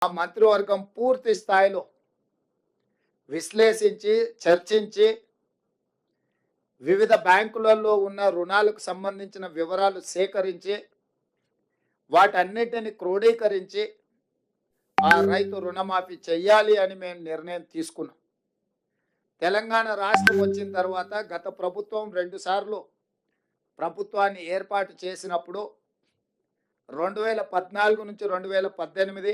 ఆ మంత్రివర్గం పూర్తి స్థాయిలో విశ్లేషించి చర్చించి వివిధ బ్యాంకులలో ఉన్న రుణాలకు సంబంధించిన వివరాలు సేకరించి వాటన్నిటిని క్రోడీకరించి ఆ రైతు రుణమాఫీ చెయ్యాలి అని మేము నిర్ణయం తీసుకున్నాం. తెలంగాణ రాష్ట్రం వచ్చిన తర్వాత గత ప్రభుత్వం 2 సార్లు ప్రభుత్వాన్ని ఏర్పాటు చేసినప్పుడు 2014 నుంచి 2018,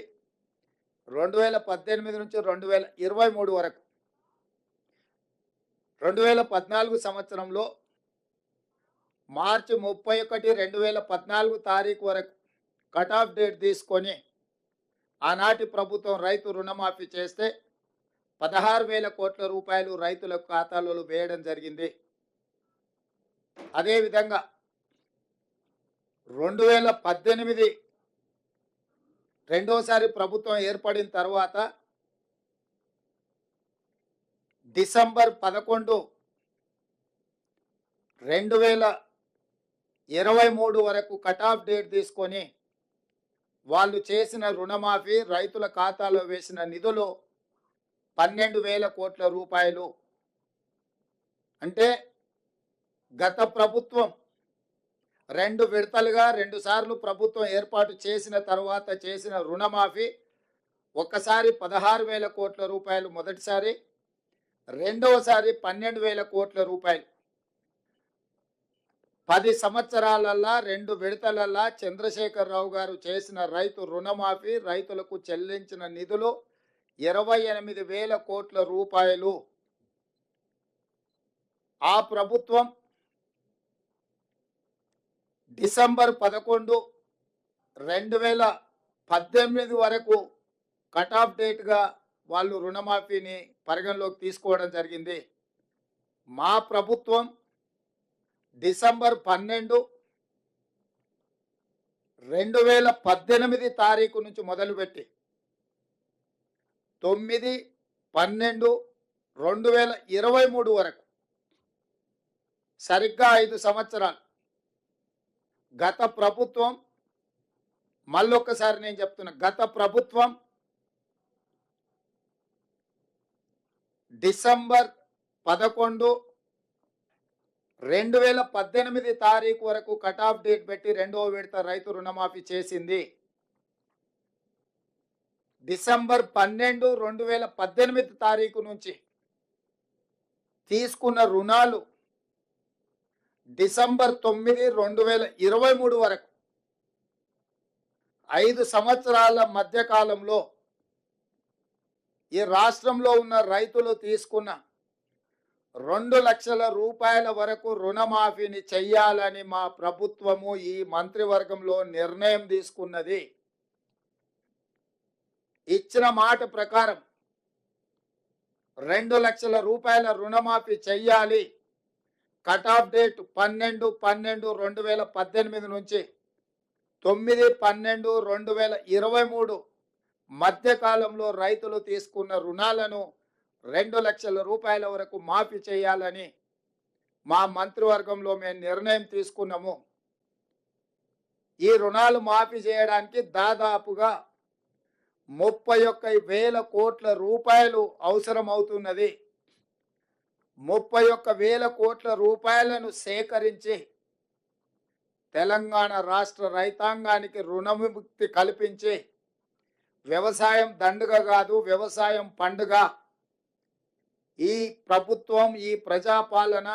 2018 నుంచి 2023 వరకు 2014 సంవత్సరంలో మార్చి 31, 2014 తారీఖు వరకు కట్ ఆఫ్ డేట్ తీసుకొని ఆనాటి ప్రభుత్వం రైతు రుణమాఫీ చేస్తే 16,000 కోట్ల రూపాయలు రైతుల ఖాతాలలో వేయడం జరిగింది. అదేవిధంగా 2018 రెండోసారి ప్రభుత్వం ఏర్పడిన తర్వాత డిసెంబర్ 11, 2023 వరకు కట్ ఆఫ్ డేట్ తీసుకొని వాళ్ళు చేసిన రుణమాఫీ రైతుల ఖాతాలో వేసిన నిధులు 12,000 కోట్ల రూపాయలు. అంటే గత ప్రభుత్వం 2 విడతలుగా 2 సార్లు ప్రభుత్వం ఏర్పాటు చేసిన తర్వాత చేసిన రుణమాఫీ ఒక్కసారి 16,000 కోట్ల రూపాయలు మొదటిసారి, రెండవసారి 12,000 కోట్ల రూపాయలు. 10 సంవత్సరాలల్లా 2 విడతలల్లా చంద్రశేఖరరావు గారు చేసిన రైతు రుణమాఫీ రైతులకు చెల్లించిన నిధులు 28,000 కోట్ల రూపాయలు. ఆ ప్రభుత్వం డిసెంబర్ 11, 2018 వరకు కట్ ఆఫ్ డేట్గా వాళ్ళు రుణమాఫీని పరిగణలోకి తీసుకోవడం జరిగింది. మా ప్రభుత్వం డిసెంబర్ 12, 2018 తారీఖు నుంచి మొదలుపెట్టి 9, 12, 2023 వరకు సరిగ్గా 5 సంవత్సరాలు గత ప్రభుత్వం, మళ్ళొక్కసారి నేను చెప్తున్నా, గత ప్రభుత్వం డిసెంబర్ 11, 2018 తారీఖు వరకు కట్ ఆఫ్ డేట్ పెట్టి రెండవ విడత రైతు రుణమాఫీ చేసింది. డిసెంబర్ 12, 2018 తారీఖు నుంచి తీసుకున్న రుణాలు డిసెంబర్ 9, 2023 వరకు 5 సంవత్సరాల మధ్య కాలంలో ఈ రాష్ట్రంలో ఉన్న రైతులు తీసుకున్న 2 లక్షల రూపాయల వరకు రుణమాఫీని చెయ్యాలని మా ప్రభుత్వము ఈ మంత్రివర్గంలో నిర్ణయం తీసుకున్నది. ఇచ్చిన మాట ప్రకారం 2 లక్షల రూపాయల రుణమాఫీ చెయ్యాలి. కట్ ఆఫ్ డేట్ 12, 12, 2018 నుంచి 9, 12, 2023 మధ్యకాలంలో రైతులు తీసుకున్న రుణాలను 2 లక్షల రూపాయల వరకు మాఫీ చేయాలని మా మంత్రివర్గంలో మేము నిర్ణయం తీసుకున్నాము. ఈ రుణాలు మాఫీ చేయడానికి దాదాపుగా 31,000 కోట్ల రూపాయలు అవసరం అవుతున్నది. 31,000 కోట్ల రూపాయలను సేకరించి తెలంగాణ రాష్ట్ర రైతాంగానికి రుణవిముక్తి కల్పించి వ్యవసాయం దండుగ కాదు, వ్యవసాయం పండుగ. ఈ ప్రభుత్వం, ఈ ప్రజాపాలన